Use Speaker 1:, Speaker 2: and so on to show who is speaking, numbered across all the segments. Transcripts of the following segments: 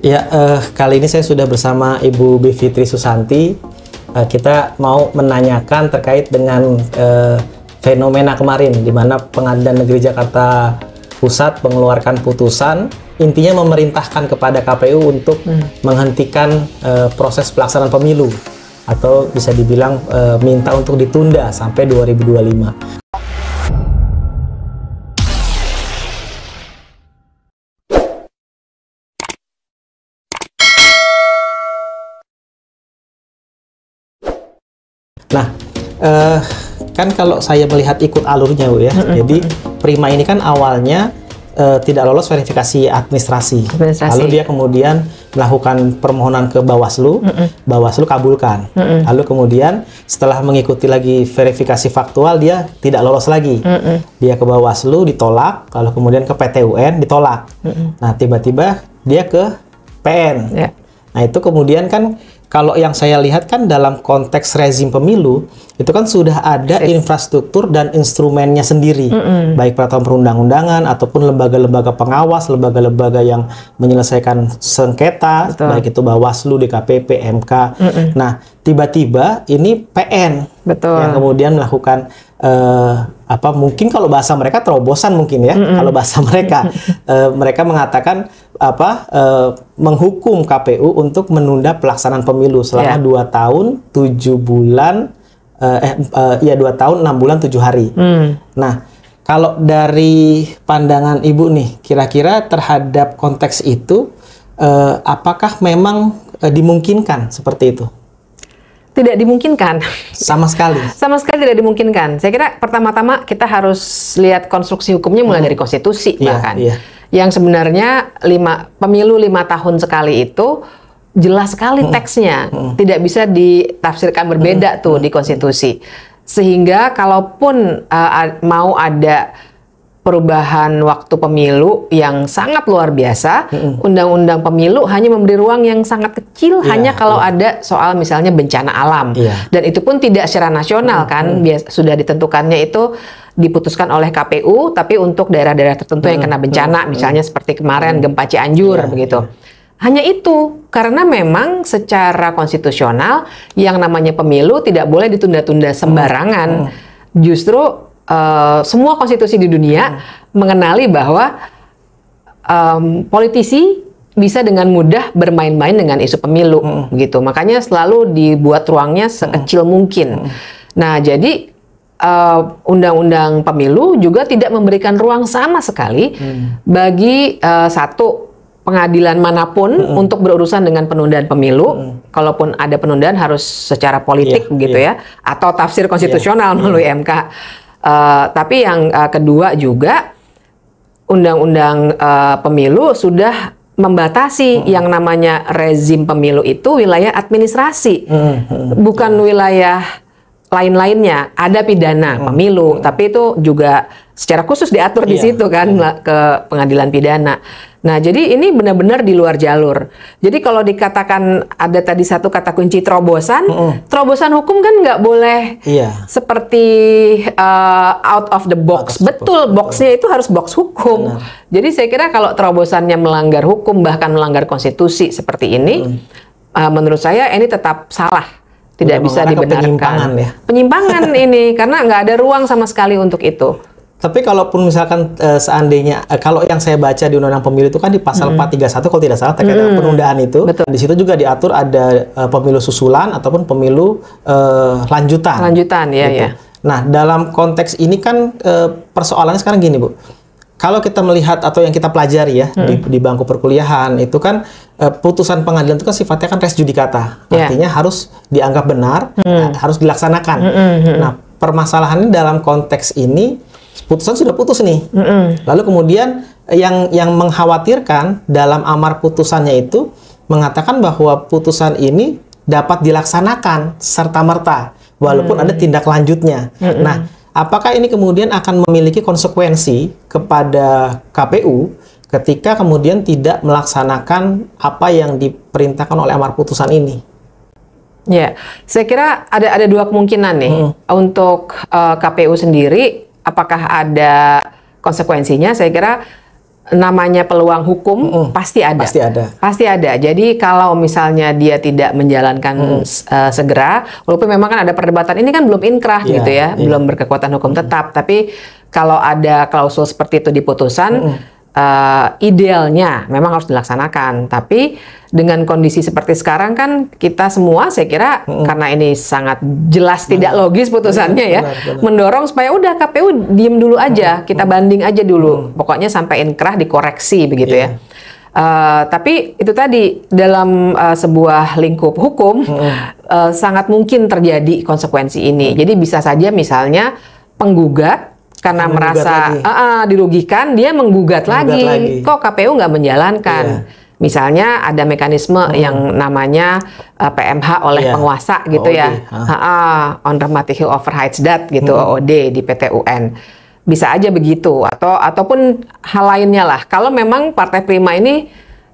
Speaker 1: Ya, kali ini saya sudah bersama Ibu Bivitri Susanti. Kita mau menanyakan terkait dengan fenomena kemarin, di mana Pengadilan Negeri Jakarta Pusat mengeluarkan putusan, intinya memerintahkan kepada KPU untuk menghentikan proses pelaksanaan pemilu, atau bisa dibilang minta untuk ditunda sampai 2025. Nah, kan kalau saya melihat ikut alurnya, Bu, ya. Jadi Prima ini kan awalnya tidak lolos verifikasi administrasi. Lalu dia kemudian melakukan permohonan ke Bawaslu, Bawaslu kabulkan. Lalu kemudian setelah mengikuti lagi verifikasi faktual, dia tidak lolos lagi. Dia ke Bawaslu ditolak, lalu kemudian ke PT UN ditolak. Nah, tiba-tiba dia ke PN. Nah, itu kemudian kan kalau yang saya lihat kan dalam konteks rezim pemilu, itu kan sudah ada infrastruktur dan instrumennya sendiri. Baik peraturan perundang-undangan ataupun lembaga-lembaga pengawas, lembaga-lembaga yang menyelesaikan sengketa, baik itu Bawaslu, DKPP, MK. Nah, tiba-tiba ini PN yang kemudian melakukan mungkin kalau bahasa mereka terobosan mungkin ya. Kalau bahasa mereka mereka mengatakan menghukum KPU untuk menunda pelaksanaan pemilu selama 2 tahun 7 bulan 2 tahun 6 bulan 7 hari. Nah, kalau dari pandangan Ibu nih, kira-kira terhadap konteks itu apakah memang dimungkinkan seperti itu?
Speaker 2: Tidak dimungkinkan.
Speaker 1: Sama sekali? Sama sekali
Speaker 2: tidak dimungkinkan. Saya kira pertama-tama kita harus lihat konstruksi hukumnya mulai dari konstitusi bahkan. Yang sebenarnya pemilu 5 tahun sekali itu jelas sekali teksnya. Tidak bisa ditafsirkan berbeda tuh di konstitusi. Sehingga kalaupun mau ada perubahan waktu pemilu yang sangat luar biasa, undang-undang pemilu hanya memberi ruang yang sangat kecil, hanya kalau ada soal misalnya bencana alam. Dan itu pun tidak secara nasional kan, sudah ditentukannya itu diputuskan oleh KPU, tapi untuk daerah-daerah tertentu yang kena bencana, misalnya seperti kemarin gempa Cianjur begitu. Hanya itu, karena memang secara konstitusional yang namanya pemilu tidak boleh ditunda-tunda sembarangan. Justru semua konstitusi di dunia mengenali bahwa politisi bisa dengan mudah bermain-main dengan isu pemilu, gitu. Makanya selalu dibuat ruangnya sekecil mungkin. Nah, jadi undang-undang pemilu juga tidak memberikan ruang sama sekali bagi satu pengadilan manapun untuk berurusan dengan penundaan pemilu. Kalaupun ada penundaan harus secara politik, gitu ya, atau tafsir konstitusional melalui MK. Tapi yang kedua juga, undang-undang pemilu sudah membatasi yang namanya rezim pemilu itu wilayah administrasi, bukan wilayah lain-lainnya. Ada pidana pemilu, tapi itu juga secara khusus diatur di situ kan, ke pengadilan pidana. Nah, jadi ini benar-benar di luar jalur. Jadi kalau dikatakan ada tadi satu kata kunci terobosan, terobosan hukum kan nggak boleh seperti out of the box. Betul, boxnya itu harus box hukum. Jadi saya kira kalau terobosannya melanggar hukum, bahkan melanggar konstitusi seperti ini, menurut saya ini tetap salah. Tidak bisa dibenarkan. Penyimpangan ini, karena nggak ada ruang sama sekali untuk itu.
Speaker 1: Tapi kalaupun misalkan seandainya, kalau yang saya baca di Undang-Undang Pemilu itu kan di pasal 431 kalau tidak salah terkait dengan penundaan itu. Di situ juga diatur ada pemilu susulan ataupun pemilu lanjutan. Gitu. Nah, dalam konteks ini kan persoalannya sekarang gini, Bu. Kalau kita melihat atau yang kita pelajari ya di bangku perkuliahan itu kan putusan pengadilan itu kan sifatnya kan res judicata. Artinya harus dianggap benar, harus dilaksanakan. Nah, permasalahannya dalam konteks ini putusan sudah putus nih. Lalu kemudian yang mengkhawatirkan dalam amar putusannya itu mengatakan bahwa putusan ini dapat dilaksanakan serta-merta walaupun ada tindak lanjutnya. Nah, apakah ini kemudian akan memiliki konsekuensi kepada KPU ketika kemudian tidak melaksanakan apa yang diperintahkan oleh amar putusan ini?
Speaker 2: Ya, saya kira ada dua kemungkinan nih untuk KPU sendiri. Apakah ada konsekuensinya? Saya kira namanya peluang hukum pasti ada.
Speaker 1: Pasti ada.
Speaker 2: Pasti ada. Jadi kalau misalnya dia tidak menjalankan segera, walaupun memang kan ada perdebatan, ini kan belum inkrah gitu ya, belum berkekuatan hukum tetap. Tapi kalau ada klausul seperti itu di putusan, idealnya memang harus dilaksanakan. Tapi dengan kondisi seperti sekarang kan kita semua, saya kira karena ini sangat jelas tidak logis putusannya ya, mendorong supaya udah KPU diem dulu aja, kita banding aja dulu, pokoknya sampai inkrah dikoreksi begitu ya. Tapi itu tadi dalam sebuah lingkup hukum sangat mungkin terjadi konsekuensi ini. Jadi bisa saja misalnya penggugat karena merasa dirugikan, dia menggugat lagi. Kok KPU nggak menjalankan? Misalnya ada mekanisme yang namanya PMH oleh penguasa gitu
Speaker 1: OOD.
Speaker 2: ya, on dramatic overrides that gitu, OOD di PT UN. Bisa aja begitu, ataupun hal lainnya lah. Kalau memang Partai Prima ini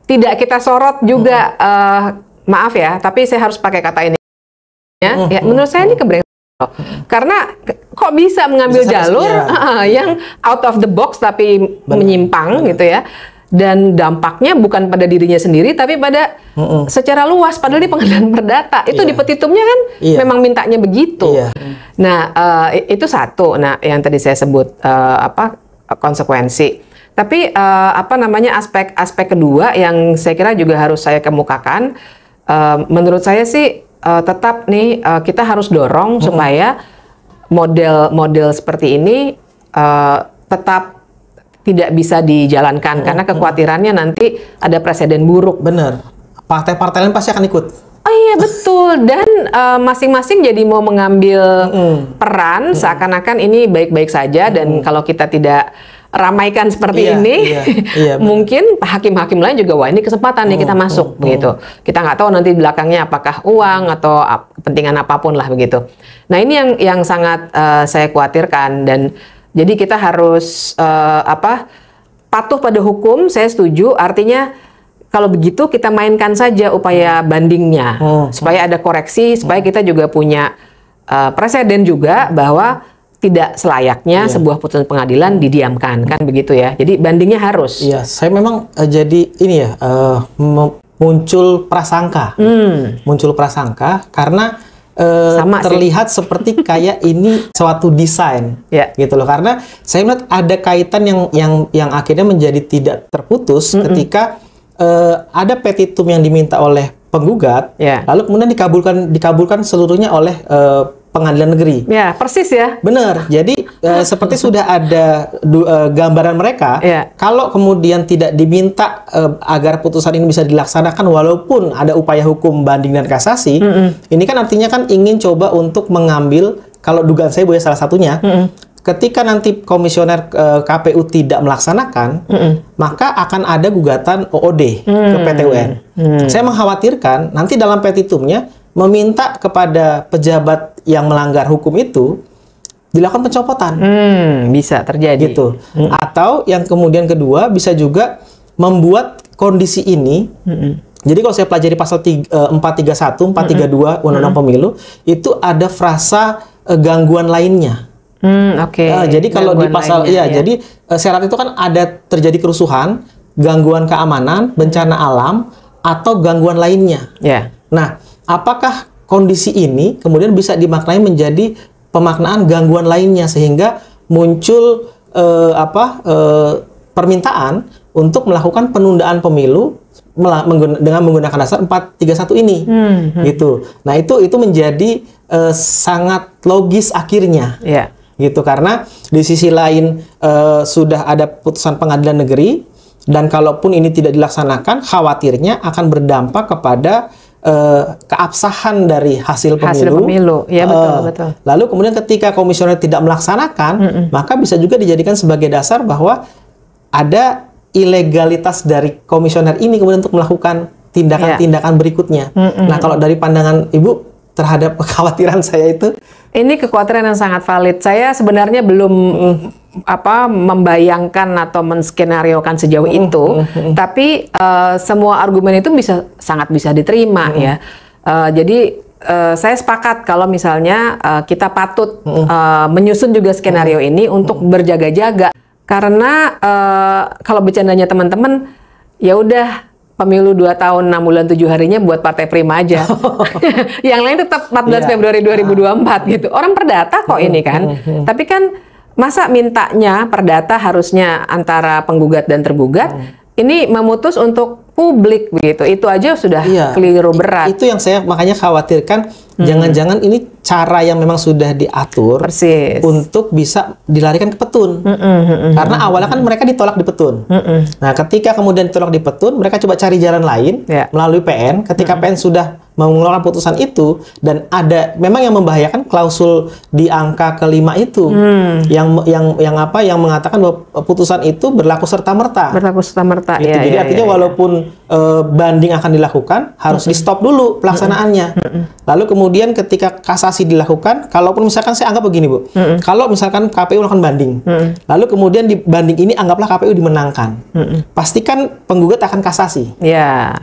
Speaker 2: tidak kita sorot juga, maaf ya, tapi saya harus pakai kata ini ya. Menurut saya ini kebrengsetan. Karena kok bisa mengambil jalur yang out of the box tapi menyimpang gitu ya, dan dampaknya bukan pada dirinya sendiri tapi pada secara luas, padahal di pengadilan perdata itu di petitumnya kan memang mintanya begitu. Nah itu satu. Nah yang tadi saya sebut konsekuensi. Tapi aspek kedua yang saya kira juga harus saya kemukakan, menurut saya sih tetap nih kita harus dorong supaya model seperti ini tetap tidak bisa dijalankan karena kekhawatirannya nanti ada presiden buruk.
Speaker 1: Bener. Partai-partai lain pasti akan ikut.
Speaker 2: Oh iya betul, dan masing-masing jadi mau mengambil peran seakan-akan ini baik-baik saja, dan kalau kita tidak ramaikan seperti ini, mungkin hakim-hakim lain juga, wah ini kesempatan nih kita masuk begitu. Kita nggak tahu nanti belakangnya apakah uang atau kepentingan apapun lah begitu. Nah ini yang sangat saya khawatirkan, dan jadi kita harus patuh pada hukum. Saya setuju, artinya kalau begitu kita mainkan saja upaya bandingnya supaya ada koreksi, supaya kita juga punya presiden juga bahwa tidak selayaknya sebuah putusan pengadilan didiamkan, kan begitu ya. Jadi bandingnya harus.
Speaker 1: Iya, saya memang jadi ini ya muncul prasangka, muncul prasangka karena terlihat seperti kayak ini suatu desain, gitu loh. Karena saya melihat ada kaitan yang akhirnya menjadi tidak terputus ketika ada petitum yang diminta oleh penggugat, lalu kemudian dikabulkan seluruhnya oleh pengadilan negeri.
Speaker 2: Ya, persis ya.
Speaker 1: Benar. Jadi seperti sudah ada gambaran mereka. Kalau kemudian tidak diminta agar putusan ini bisa dilaksanakan walaupun ada upaya hukum banding dan kasasi, ini kan artinya kan ingin coba untuk mengambil, kalau dugaan saya Bu ya salah satunya, ketika nanti komisioner KPU tidak melaksanakan, maka akan ada gugatan OOD ke PT UN. Saya mengkhawatirkan nanti dalam petitumnya meminta kepada pejabat yang melanggar hukum itu dilakukan pencopotan.
Speaker 2: Bisa terjadi.
Speaker 1: Gitu. Atau yang kemudian kedua bisa juga membuat kondisi ini. Jadi kalau saya pelajari pasal 431, 432 Undang-Undang Pemilu, itu ada frasa gangguan lainnya. Jadi kalau di pasal jadi syarat itu kan ada terjadi kerusuhan, gangguan keamanan, bencana alam, atau gangguan lainnya. Nah, apakah kondisi ini kemudian bisa dimaknai menjadi pemaknaan gangguan lainnya sehingga muncul permintaan untuk melakukan penundaan pemilu dengan menggunakan dasar 431 ini, gitu. Nah itu menjadi sangat logis akhirnya, gitu, karena di sisi lain sudah ada putusan pengadilan negeri, dan kalaupun ini tidak dilaksanakan, khawatirnya akan berdampak kepada keabsahan dari hasil pemilu.
Speaker 2: Ya, betul.
Speaker 1: Lalu kemudian ketika komisioner tidak melaksanakan, maka bisa juga dijadikan sebagai dasar bahwa ada ilegalitas dari komisioner ini kemudian untuk melakukan tindakan-tindakan berikutnya. Nah, kalau dari pandangan Ibu terhadap kekhawatiran saya itu,
Speaker 2: ini kekhawatiran yang sangat valid. Saya sebenarnya belum membayangkan atau menskenariokan sejauh itu, tapi semua argumen itu sangat bisa diterima ya. Jadi saya sepakat kalau misalnya kita patut menyusun juga skenario ini untuk berjaga-jaga. Karena kalau bercandanya teman-teman, ya udah pemilu 2 tahun 6 bulan 7 harinya buat Partai Prima aja. Yang lain tetap 14 Februari 2024 gitu. Orang perdata kok ini kan. Tapi kan masa mintanya perdata harusnya antara penggugat dan tergugat, ini memutus untuk publik begitu. Itu aja sudah keliru berat.
Speaker 1: Itu yang saya makanya khawatirkan, jangan-jangan ini cara yang memang sudah diatur untuk bisa dilarikan ke petun. Karena awalnya kan mereka ditolak di petun. Nah, ketika kemudian ditolak di petun, mereka coba cari jalan lain melalui PN. Ketika PN sudah mengeluarkan putusan itu, dan ada memang yang membahayakan klausul di angka kelima itu, yang mengatakan bahwa putusan itu berlaku serta-merta. Gitu. Jadi artinya walaupun banding akan dilakukan, harus di stop dulu pelaksanaannya. Lalu kemudian ketika kasasi dilakukan, kalaupun misalkan saya anggap begini Bu, kalau misalkan KPU melakukan banding, lalu kemudian di banding ini anggaplah KPU dimenangkan, pastikan penggugat akan kasasi.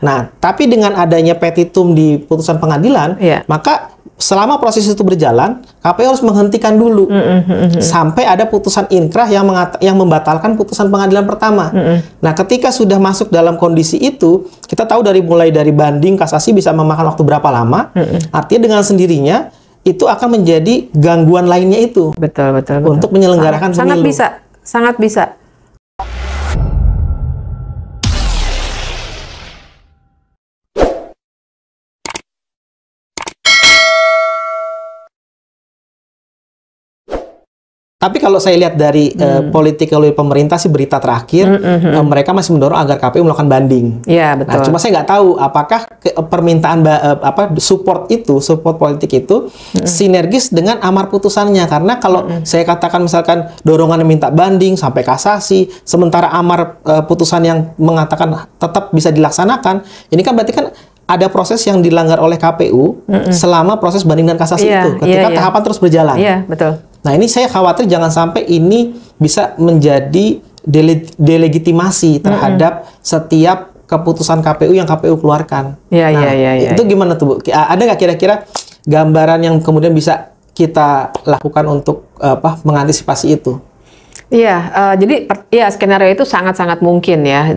Speaker 1: Nah, tapi dengan adanya petitum di putusan pengadilan, maka selama proses itu berjalan, KPU harus menghentikan dulu sampai ada putusan inkrah yang membatalkan putusan pengadilan pertama. Nah, ketika sudah masuk dalam kondisi itu, kita tahu mulai dari banding, kasasi bisa memakan waktu berapa lama. Artinya dengan sendirinya itu akan menjadi gangguan lainnya itu.
Speaker 2: Betul.
Speaker 1: Untuk menyelenggarakan pemilu.
Speaker 2: Sangat bisa.
Speaker 1: Tapi kalau saya lihat dari politik oleh pemerintah sih, berita terakhir mereka masih mendorong agar KPU melakukan banding.
Speaker 2: Iya, betul.
Speaker 1: Nah, cuma saya nggak tahu apakah permintaan support politik itu sinergis dengan amar putusannya. Karena kalau saya katakan misalkan dorongan minta banding sampai kasasi, sementara amar putusan yang mengatakan tetap bisa dilaksanakan, ini kan berarti kan ada proses yang dilanggar oleh KPU selama proses banding dan kasasi itu, ketika tahapan terus berjalan.
Speaker 2: Iya, betul.
Speaker 1: Nah, ini saya khawatir jangan sampai ini bisa menjadi delegitimasi terhadap setiap keputusan KPU yang KPU keluarkan. Itu gimana tuh Bu? Ada nggak kira-kira gambaran yang kemudian bisa kita lakukan untuk mengantisipasi itu?
Speaker 2: Jadi skenario itu sangat-sangat mungkin ya.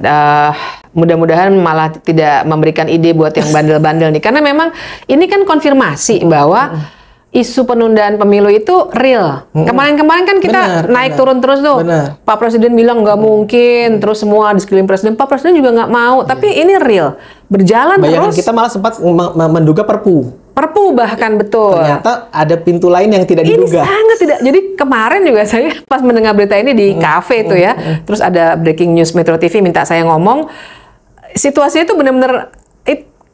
Speaker 2: Mudah-mudahan malah tidak memberikan ide buat yang bandel-bandel nih. Karena memang ini kan konfirmasi bahwa isu penundaan pemilu itu real. Kemarin-kemarin kan kita naik turun terus tuh. Pak Presiden bilang nggak mungkin, terus semua di sekeliling Presiden, Pak Presiden juga nggak mau. Tapi ini real, berjalan
Speaker 1: Bayangan
Speaker 2: terus.
Speaker 1: Kita malah sempat menduga Perpu bahkan, betul. Ternyata ada pintu lain yang tidak diduga.
Speaker 2: Ini sangat tidak. Jadi kemarin juga saya pas mendengar berita ini di kafe itu ya, terus ada breaking news Metro TV minta saya ngomong. Situasinya itu benar-benar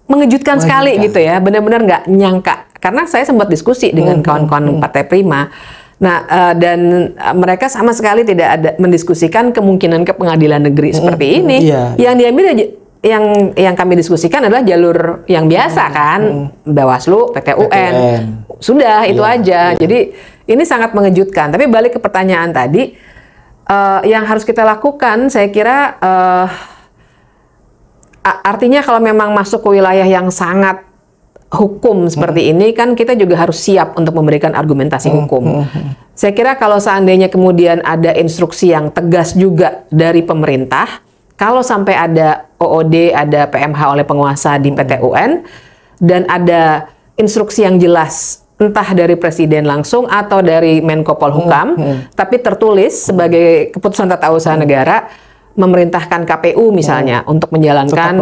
Speaker 2: mengejutkan sekali gitu ya, benar-benar nggak nyangka. Karena saya sempat diskusi dengan kawan-kawan Partai Prima. Nah, dan mereka sama sekali tidak ada mendiskusikan kemungkinan ke pengadilan negeri seperti ini. Yang diambil yang kami diskusikan adalah jalur yang biasa kan, Bawaslu, PT UN. Sudah itu aja. Jadi ini sangat mengejutkan. Tapi balik ke pertanyaan tadi, yang harus kita lakukan, saya kira artinya kalau memang masuk ke wilayah yang sangat hukum seperti ini, kan kita juga harus siap untuk memberikan argumentasi hukum. Saya kira kalau seandainya kemudian ada instruksi yang tegas juga dari pemerintah, kalau sampai ada OOD, ada PMH oleh penguasa di PT UN, dan ada instruksi yang jelas, entah dari Presiden langsung atau dari Menko Polhukam, tapi tertulis sebagai keputusan tata usaha negara, memerintahkan KPU misalnya untuk menjalankan,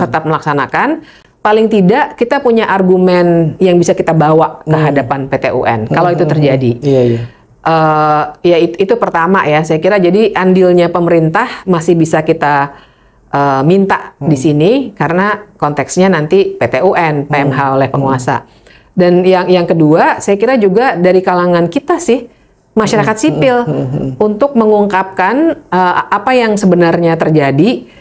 Speaker 2: tetap melaksanakan, paling tidak kita punya argumen yang bisa kita bawa ke hadapan PT UN kalau itu terjadi. Itu pertama ya, saya kira. Jadi andilnya pemerintah masih bisa kita minta di sini karena konteksnya nanti PT UN, PMH oleh penguasa. Dan yang kedua, saya kira juga dari kalangan kita sih, masyarakat sipil, untuk mengungkapkan apa yang sebenarnya terjadi,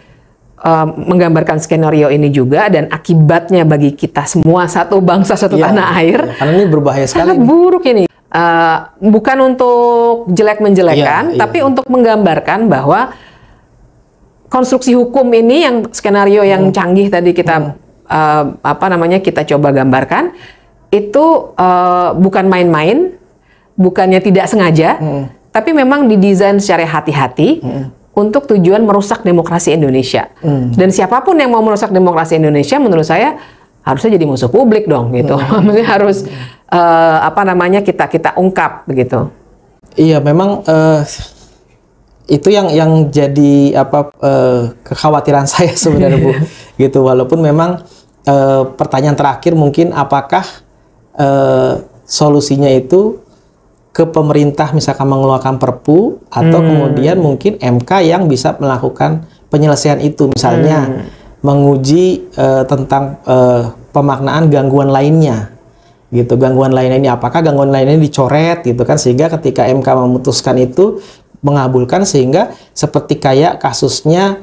Speaker 2: menggambarkan skenario ini juga, dan akibatnya bagi kita semua, satu bangsa, satu tanah air.
Speaker 1: Karena ini berbahaya sekali.
Speaker 2: Sangat buruk ini. Bukan untuk jelek-menjelekan, tapi untuk menggambarkan bahwa konstruksi hukum ini, yang skenario yang canggih tadi kita kita coba gambarkan, itu bukan main-main, bukannya tidak sengaja, tapi memang didesain secara hati-hati untuk tujuan merusak demokrasi Indonesia. Dan siapapun yang mau merusak demokrasi Indonesia, menurut saya harusnya jadi musuh publik dong, gitu. Maksudnya harus kita ungkap begitu.
Speaker 1: Iya, memang itu yang jadi kekhawatiran saya sebenarnya, Bu. Gitu. Walaupun memang pertanyaan terakhir mungkin apakah solusinya itu ke pemerintah misalkan mengeluarkan Perpu atau kemudian mungkin MK yang bisa melakukan penyelesaian itu, misalnya menguji tentang pemaknaan gangguan lainnya. Gitu, gangguan lainnya ini apakah gangguan lainnya dicoret gitu kan, sehingga ketika MK memutuskan itu mengabulkan, sehingga seperti kayak kasusnya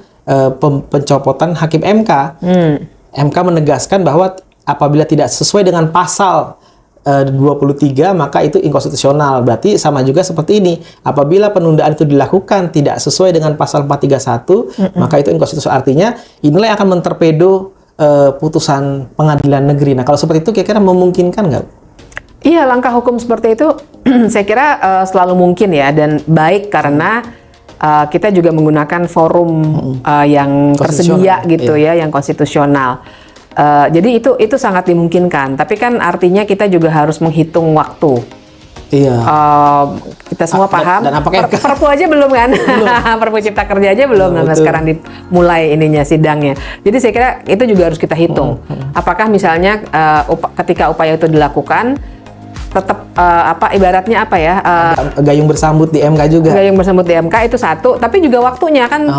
Speaker 1: pencopotan hakim MK. MK menegaskan bahwa apabila tidak sesuai dengan pasal 23 maka itu inkonstitusional. Berarti sama juga seperti ini. Apabila penundaan itu dilakukan tidak sesuai dengan pasal 431 maka itu inkonstitusional. Artinya inilah yang akan mentorpedo putusan pengadilan negeri. Nah, kalau seperti itu kira-kira memungkinkan nggak?
Speaker 2: Iya, langkah hukum seperti itu saya kira selalu mungkin ya, dan baik karena kita juga menggunakan forum yang tersedia gitu ya, yang konstitusional. Jadi itu sangat dimungkinkan. Tapi kan artinya kita juga harus menghitung waktu.
Speaker 1: Iya.
Speaker 2: Kita semua paham.
Speaker 1: Dan apakah
Speaker 2: Perpu aja belum kan? Perpu Cipta Kerja aja belum. Nah, sekarang dimulai ininya sidangnya. Jadi saya kira itu juga harus kita hitung. Apakah misalnya ketika upaya itu dilakukan tetap ibaratnya apa ya,
Speaker 1: gayung bersambut di MK juga.
Speaker 2: Gayung bersambut di MK itu satu, tapi juga waktunya kan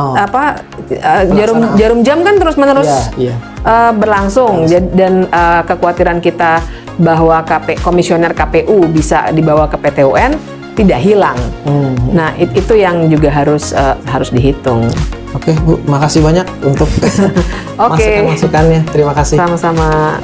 Speaker 2: jarum jam kan terus menerus berlangsung. Dan kekhawatiran kita bahwa komisioner KPU bisa dibawa ke PT UN tidak hilang. Nah, itu yang juga harus dihitung.
Speaker 1: Oke, Bu, makasih banyak untuk masukan-masukannya. Terima kasih.
Speaker 2: Sama-sama.